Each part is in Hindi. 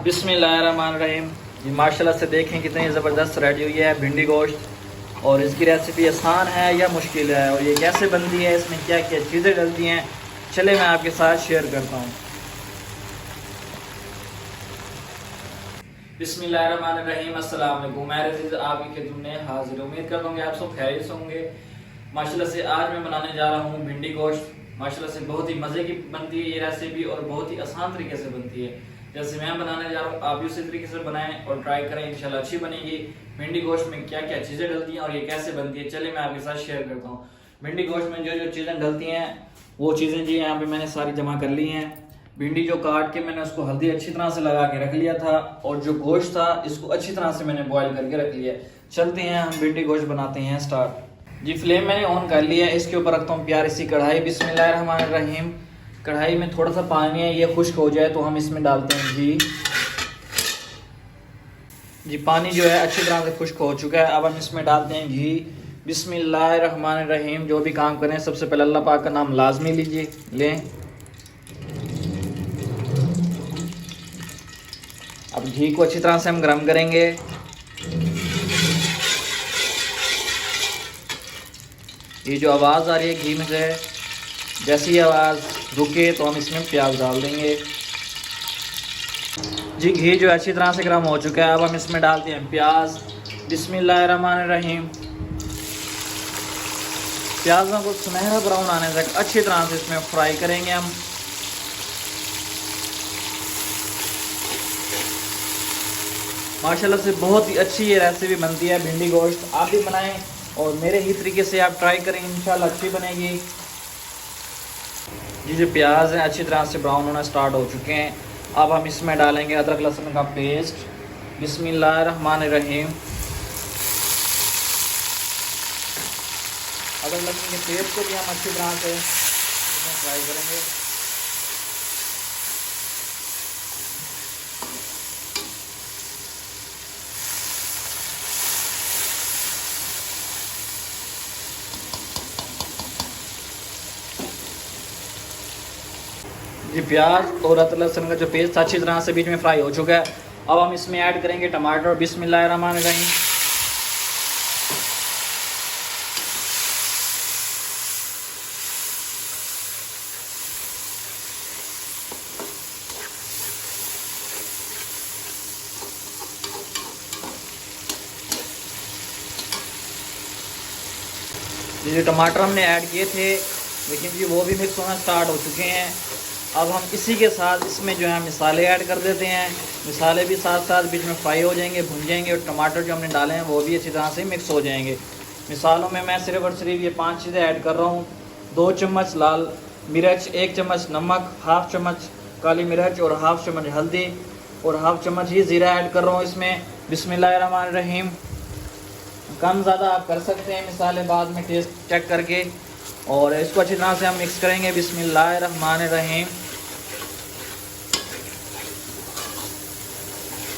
बिस्मिल्लाहिर्रहमानिर्रहीम। जी माशाल्लाह से देखें कितनी ज़बरदस्त रेडी हुई है भिंडी गोश्त। और इसकी रेसिपी आसान है या मुश्किल है और ये कैसे बनती है, इसमें क्या क्या चीज़ें डलती हैं, चले मैं आपके साथ शेयर करता हूँ। बिस्मिल्लाहिर्रहमानिर्रहीम। अस्सलाम वालेकुम। मैं रज़ीज़ आपकी खिदमत में हाजिर। उम्मीद करता हूँ कि आप सब खैरियत से होंगे। माशाल्लाह से आज मैं बनाने जा रहा हूँ भिंडी गोश्त। माशाल्लाह से बहुत ही मज़े की बनती है ये रेसिपी और बहुत ही आसान तरीके से बनती है। जैसे मैं बनाने जा रहा हूँ आप भी उसी तरीके से बनाएं और ट्राई करें, इंशाल्लाह अच्छी बनेगी। भिंडी गोश्त में क्या क्या चीज़ें डलती हैं और ये कैसे बनती है, चलिए मैं आपके साथ शेयर करता हूँ। भिंडी गोश्त में जो जो चीज़ें डलती हैं वो चीज़ें जी यहाँ पे मैंने सारी जमा कर ली हैं। भिंडी जो काट के मैंने उसको हल्दी अच्छी तरह से लगा के रख लिया था और जो गोश्त था इसको अच्छी तरह से मैंने बॉईल करके रख लिया। चलते हैं हम भिंडी गोश्त बनाते हैं स्टार्ट। जी फ्लेम मैंने ऑन कर लिया है। इसके ऊपर रखता हूँ प्यारी सी कढ़ाई। बिस्मिल्लाहिर्रहमानिर्रहीम। कढ़ाई में थोड़ा सा पानी है, ये खुश्क हो जाए तो हम इसमें डालते हैं घी। जी पानी जो है अच्छी तरह से खुश्क हो चुका है, अब हम इसमें डालते हैं घी। बिस्मिल्लाहिर्रहमानिर्रहीम। जो भी काम करें सबसे पहले अल्लाह पाक का नाम लाजमी लीजिए लें। अब घी को अच्छी तरह से हम गर्म करेंगे। ये जो आवाज़ आ रही है घी में से, जैसी आवाज़ रुके तो हम इसमें प्याज डाल देंगे। जी घी जो अच्छी तरह से गर्म हो चुका है, अब हम इसमें डालते हैं प्याज। बिस्मिल्लाहिर्रहमानिर्रहीम। प्याज़ों को सुनहरा ब्राउन आने तक अच्छी तरह से इसमें फ्राई करेंगे हम। माशाल्लाह से बहुत ही अच्छी ये रेसिपी बनती है भिंडी गोश्त। आप भी बनाएं और मेरे ही तरीके से आप ट्राई करें, इंशाल्लाह अच्छी बनेगी। ये जो प्याज है अच्छी तरह से ब्राउन होना स्टार्ट हो चुके हैं, अब हम इसमें डालेंगे अदरक लहसुन का पेस्ट। बिस्मिल्लाहिर्रहमानिर्रहीम। अदरक लहसुन के पेस्ट को भी हम अच्छी तरह से इसमें फ्राई करेंगे। जी प्याज और अदरक लहसुन का जो पेस्ट अच्छी तरह से बीच में फ्राई हो चुका है, अब हम इसमें ऐड करेंगे टमाटर। बिस्मिल्लाहिर्रहमानिर्रहीम। ये जो टमाटर हमने ऐड किए थे लेकिन जी वो भी मिक्स होना स्टार्ट हो चुके हैं। अब हम इसी के साथ इसमें जो है मसाले ऐड कर देते हैं। मसाले भी साथ साथ बीच में फ्राई हो जाएंगे, भुन जाएंगे और टमाटर जो हमने डाले हैं वो भी अच्छी तरह से मिक्स हो जाएंगे। मिसालों में मैं सिर्फ और सिर्फ ये 5 चीज़ें ऐड कर रहा हूँ। 2 चम्मच लाल मिर्च, 1 चम्मच नमक, हाफ चम्मच काली मिर्च और हाफ चम्मच हल्दी और हाफ चम्मच ही ज़ीरा ऐड कर रहा हूँ इसमें। बिस्मिल्लाहिर्रहमानिर्रहीम। कम ज़्यादा आप कर सकते हैं मिसाले बाद में टेस्ट चेक करके, और इसको अच्छी तरह से हम मिक्स करेंगे। बिस्मिल्लाहिर्रहमानिर्रहीम।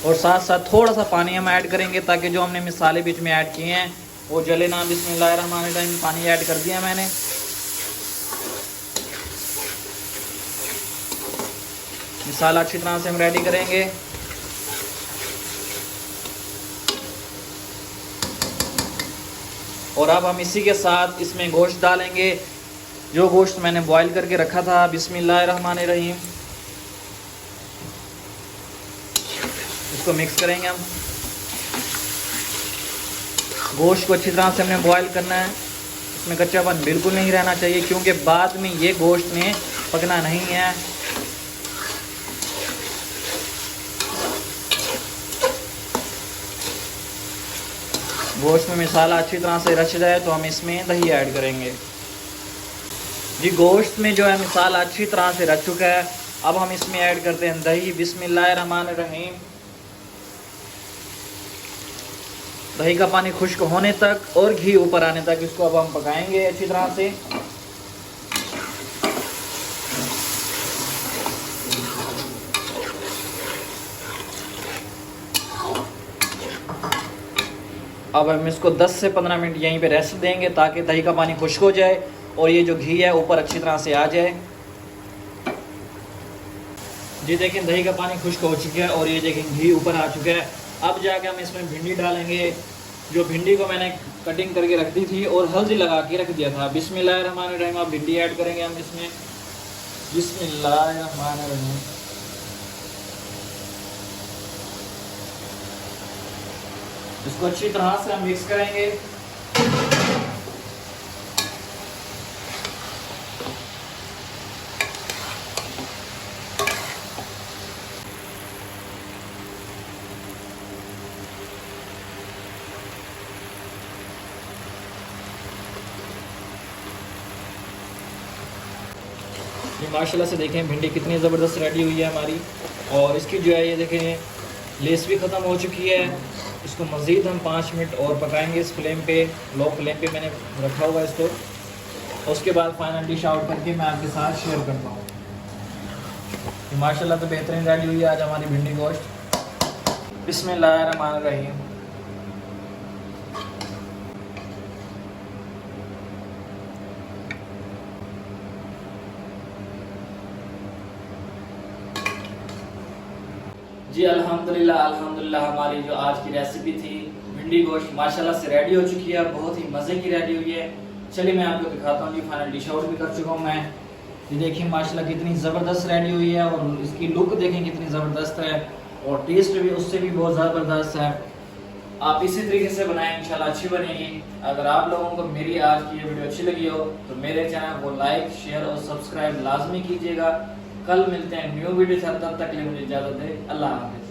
और साथ साथ थोड़ा सा पानी हम ऐड करेंगे ताकि जो हमने मिसाले बीच में ऐड किए हैं वो जले ना। बिस्मिल्लाहिर्रहमानिर्रहीम। पानी ऐड कर दिया मैंने। मिसाला अच्छी तरह से हम रेडी करेंगे। और अब हम इसी के साथ इसमें गोश्त डालेंगे, जो गोश्त मैंने बॉईल करके रखा था। बिस्मिल्लाहिर्रहमानिर्रहीम। इसको मिक्स करेंगे हम। गोश्त को अच्छी तरह से हमने बॉईल करना है, इसमें कच्चापन बिल्कुल नहीं रहना चाहिए क्योंकि बाद में ये गोश्त में पकना नहीं है। गोश्त में मसाला अच्छी तरह से रच जाए तो हम इसमें दही ऐड करेंगे। जी गोश्त में जो है मसाला अच्छी तरह से रच चुका है, अब हम इसमें ऐड करते हैं दही। बिस्मिल्लाहिर्रहमानिर्रहीम। दही का पानी खुश्क होने तक और घी ऊपर आने तक इसको अब हम पकाएंगे अच्छी तरह से। अब हम इसको 10 से 15 मिनट यहीं पे रेस्ट देंगे ताकि दही का पानी खुश्क हो जाए और ये जो घी है ऊपर अच्छी तरह से आ जाए। जी देखें दही का पानी खुश्क हो चुका है और ये देखें घी ऊपर आ चुका है। अब जाके हम इसमें भिंडी डालेंगे, जो भिंडी को मैंने कटिंग करके रख दी थी और हल्दी लगा के रख दिया था। बिस्मिल्लाहिर्रहमानिर्रहीम। अब भिंडी ऐड करेंगे हम इसमें। बिस्मिल्लाहिर्रहमानिर्रहीम। इसको अच्छी तरह से हम मिक्स करेंगे। ये माशाल्लाह से देखें भिंडी कितनी ज़बरदस्त रेडी हुई है हमारी। और इसकी जो है ये देखें लेस भी ख़त्म हो चुकी है। इसको मज़ीद हम 5 मिनट और पकाएंगे इस फ्लेम पे, लो फ्लेम पे मैंने रखा हुआ है इसको। उसके बाद फाइनल डिश आउट करके मैं आपके साथ शेयर करता हूँ। माशाल्लाह तो बेहतरीन रेडी हुई है आज हमारी भिंडी गोश्त। बिस्मिल्लाहिर्रहमानिर्रहीम। जी अल्हम्दुलिल्लाह अल्हम्दुलिल्लाह, हमारी जो आज की रेसिपी थी भिंडी गोश्त माशाल्लाह से रेडी हो चुकी है। बहुत ही मज़े की रेडी हुई है। चलिए मैं आपको दिखाता हूँ जी, फाइनल डिश आउट भी कर चुका हूँ मैं। ये देखिए माशाल्लाह कितनी ज़बरदस्त रेडी हुई है और इसकी लुक देखें कितनी ज़बरदस्त है और टेस्ट भी उससे भी बहुत ज़बरदस्त है। आप इसी तरीके से बनाएं, इंशाल्लाह अच्छी बनेगी। अगर आप लोगों को मेरी आज की ये वीडियो अच्छी लगी हो तो मेरे चैनल को लाइक शेयर और सब्सक्राइब लाजमी कीजिएगा। कल मिलते हैं न्यू वीडियो से, तब तक के लिए मुझे इजाज़त है। अल्लाह हाफ़िज़।